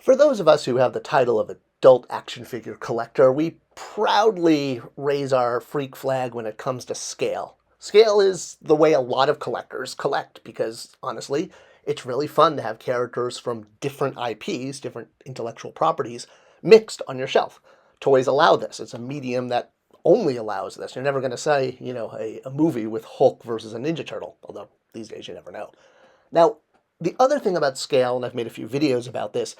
For those of us who have the title of adult action figure collector, we proudly raise our freak flag when it comes to scale. Scale is the way a lot of collectors collect because, honestly, it's really fun to have characters from different IPs, different intellectual properties, mixed on your shelf. Toys allow this. It's a medium that only allows this. You're never going to say, a movie with Hulk versus a Ninja Turtle, although these days you never know. Now, the other thing about scale, and I've made a few videos about this,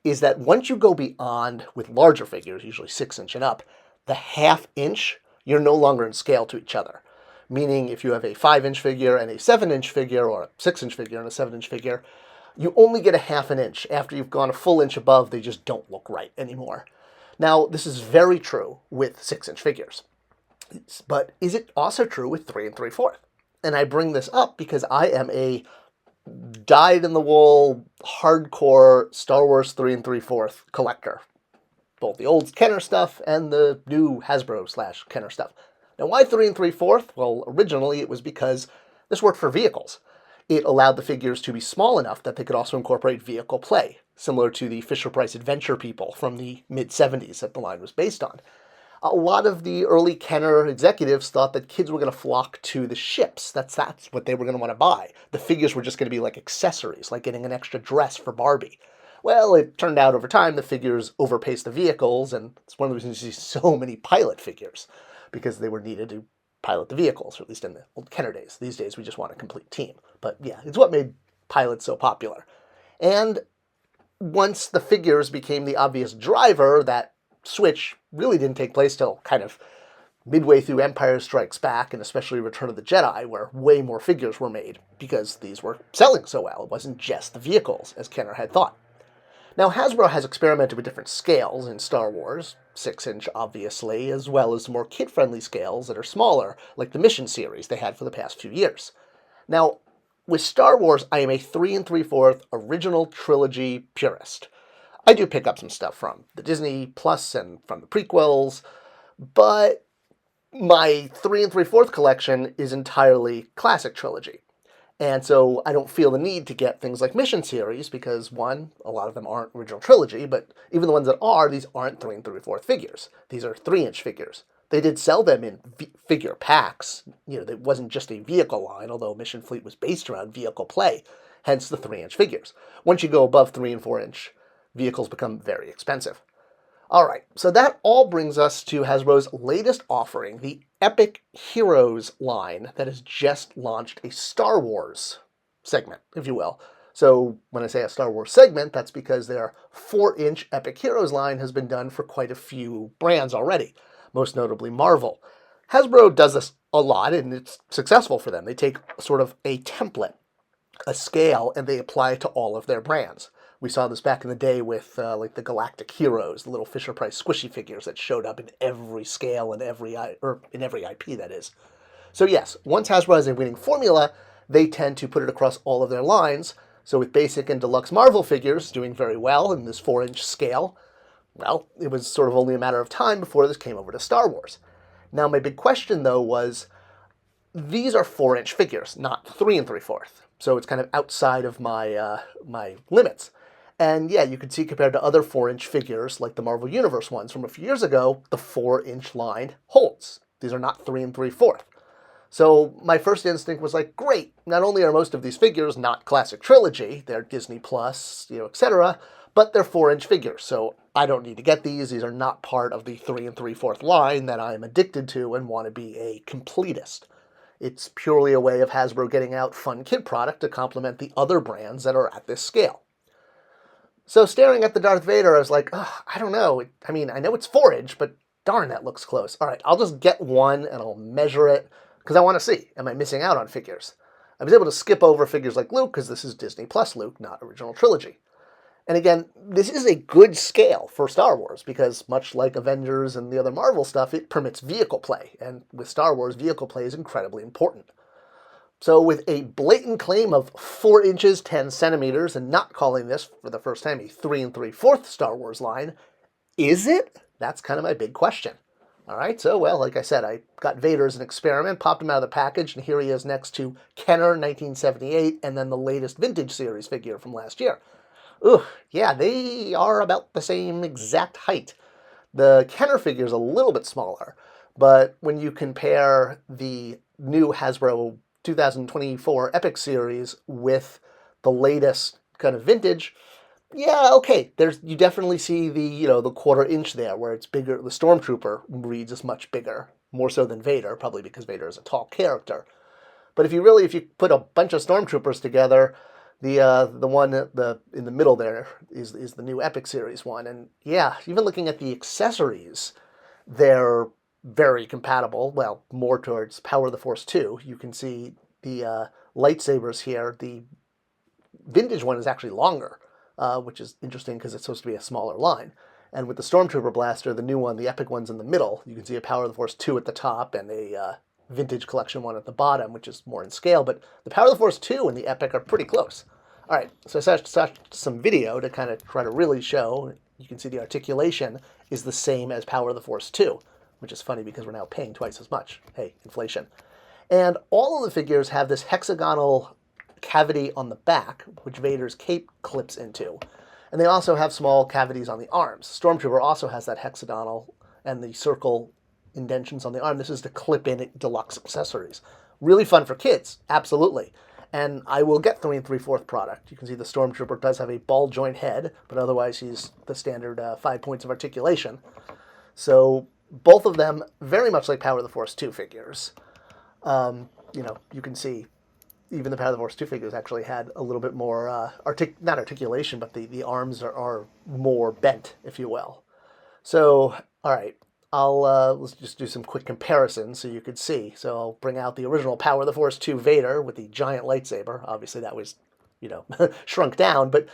is that once you go beyond with larger figures, usually 6-inch and up, the half-inch, you're no longer in scale to each other. Meaning if you have a 5-inch figure and a 7-inch figure, or a 6-inch figure and a 7-inch figure, you only get a half an inch. After you've gone a full inch above, they just don't look right anymore. Now, this is very true with 6-inch figures. But is it also true with 3 3/4? And I bring this up because I am a dyed-in-the-wool, hardcore Star Wars 3 3/4 collector. Both the old Kenner stuff and the new Hasbro/Kenner stuff. Now, why 3 3/4? Well, originally it was because this worked for vehicles. It allowed the figures to be small enough that they could also incorporate vehicle play, similar to the Fisher-Price Adventure people from the mid-70s that the line was based on. A lot of the early Kenner executives thought that kids were going to flock to the ships. That's what they were going to want to buy. The figures were just going to be like accessories, like getting an extra dress for Barbie. Well, it turned out over time the figures overpaced the vehicles, and it's one of the reasons you see so many pilot figures, because they were needed to pilot the vehicles, or at least in the old Kenner days. These days we just want a complete team. But yeah, it's what made pilots so popular. And once the figures became the obvious driver, that switch really didn't take place till kind of midway through Empire Strikes Back, and especially Return of the Jedi, where way more figures were made because these were selling so well. It wasn't just the vehicles, as Kenner had thought. Now, Hasbro has experimented with different scales in Star Wars, 6-inch obviously, as well as more kid-friendly scales that are smaller, like the Mission series they had for the past few years. Now, with Star Wars, I am a 3 3/4 original trilogy purist. I do pick up some stuff from the Disney Plus and from the prequels, but my 3 3/4 collection is entirely classic trilogy. And so I don't feel the need to get things like Mission series because, one, a lot of them aren't original trilogy, but even the ones that are, these aren't 3 3/4 figures. These are 3-inch figures. They did sell them in figure packs. It wasn't just a vehicle line, although Mission Fleet was based around vehicle play, hence the 3-inch figures. Once you go above 3 and 4-inch, vehicles become very expensive. All right, so that all brings us to Hasbro's latest offering, the Epic Heroes line that has just launched a Star Wars segment, if you will. So when I say a Star Wars segment, that's because their 4-inch Epic Heroes line has been done for quite a few brands already, most notably Marvel. Hasbro does this a lot, and it's successful for them. They take sort of a template, a scale, and they apply it to all of their brands. We saw this back in the day with like the Galactic Heroes, the little Fisher-Price squishy figures that showed up in every scale and in every IP, that is. So yes, once Hasbro has a winning formula, they tend to put it across all of their lines. So with basic and deluxe Marvel figures doing very well in this 4-inch scale, well, it was sort of only a matter of time before this came over to Star Wars. Now my big question though was, these are 4-inch figures, not 3 3/4. So it's kind of outside of my my limits. And yeah, you can see compared to other 4-inch figures, like the Marvel Universe ones from a few years ago, the 4-inch line holds. These are not 3 3/4. So my first instinct was like, great, not only are most of these figures not classic trilogy, they're Disney Plus, etc., but they're 4-inch figures, so I don't need to get these. These are not part of the 3 3/4 line that I am addicted to and want to be a completist. It's purely a way of Hasbro getting out fun kid product to complement the other brands that are at this scale. So staring at the Darth Vader, I was like, I don't know. I mean, I know it's 4-inch, but darn, that looks close. All right, I'll just get one and I'll measure it because I want to see, am I missing out on figures? I was able to skip over figures like Luke because this is Disney Plus Luke, not original trilogy. And again, this is a good scale for Star Wars because much like Avengers and the other Marvel stuff, it permits vehicle play. And with Star Wars, vehicle play is incredibly important. So with a blatant claim of 4 inches, 10 centimeters, and not calling this, for the first time, a 3 3/4 Star Wars line, is it? That's kind of my big question. All right, so, well, like I said, I got Vader as an experiment, popped him out of the package, and here he is next to Kenner 1978, and then the latest Vintage Series figure from last year. Ugh, yeah, they are about the same exact height. The Kenner figure is a little bit smaller, but when you compare the new Hasbro 2024 Epic series with the latest kind of vintage, yeah, okay. There's you definitely see the the quarter-inch there where it's bigger. The Stormtrooper reads is much bigger, more so than Vader, probably because Vader is a tall character. But if you put a bunch of Stormtroopers together, the one in the middle there is the new Epic Series one, and yeah, even looking at the accessories, they're very compatible. Well, more towards Power of the Force 2. You can see the lightsabers here. The vintage one is actually longer, which is interesting because it's supposed to be a smaller line. And with the Stormtrooper blaster, the new one, the Epic one's in the middle. You can see a Power of the Force 2 at the top and a vintage collection one at the bottom, which is more in scale. But the Power of the Force 2 and the Epic are pretty close. All right, so I saw some video to kind of try to really show. You can see the articulation is the same as Power of the Force 2, which is funny because we're now paying twice as much. Hey, inflation. And all of the figures have this hexagonal cavity on the back, which Vader's cape clips into. And they also have small cavities on the arms. Stormtrooper also has that hexagonal and the circle indentions on the arm. This is to clip in deluxe accessories. Really fun for kids, absolutely. And I will get 3 3/4 product. You can see the Stormtrooper does have a ball joint head, but otherwise he's the standard 5 points of articulation. So both of them very much like Power of the Force 2 figures. You can see even the Power of the Force 2 figures actually had a little bit more, not articulation, but the arms are more bent, if you will. So, all right, let's just do some quick comparisons so you could see. So I'll bring out the original Power of the Force 2 Vader with the giant lightsaber. Obviously that was, shrunk down, but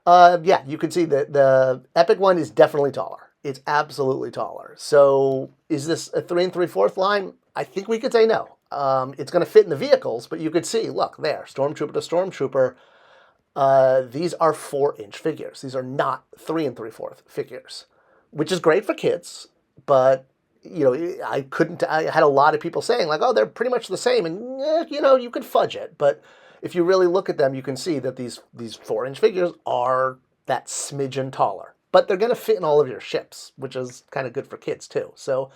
yeah, you can see that the Epic one is definitely taller. It's absolutely taller. So is this a 3 3/4 line? I think we could say no. It's going to fit in the vehicles, but you could see, look, there, Stormtrooper to Stormtrooper. These are 4-inch figures. These are not 3 3/4 figures, which is great for kids. But I had a lot of people saying like, oh, they're pretty much the same, and you could fudge it. But if you really look at them, you can see that these 4-inch figures are that smidgen taller. But they're going to fit in all of your ships, which is kind of good for kids too. So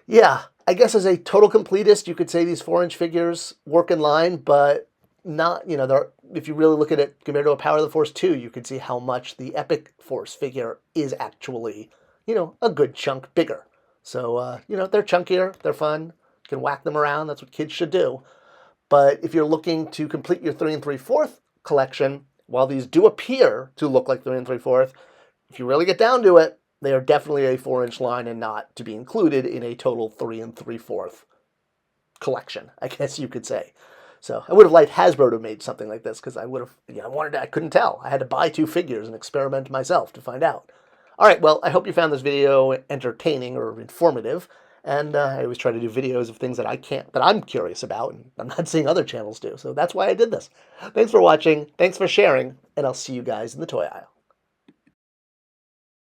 yeah, I guess as a total completist, you could say these 4-inch figures work in line, but not, if you really look at it compared to a Power of the Force 2, you could see how much the Epic Force figure is actually, a good chunk bigger. So, they're chunkier, they're fun, you can whack them around, that's what kids should do. But if you're looking to complete your 3 3/4 collection, while these do appear to look like 3 3/4, if you really get down to it, they are definitely a 4-inch line and not to be included in a total 3 3/4 collection, I guess you could say. So I would have liked Hasbro to have made something like this because I would have, I couldn't tell. I had to buy 2 figures and experiment myself to find out. All right, well, I hope you found this video entertaining or informative. And I always try to do videos of things that I'm curious about, and I'm not seeing other channels do. So that's why I did this. Thanks for watching. Thanks for sharing. And I'll see you guys in the toy aisle.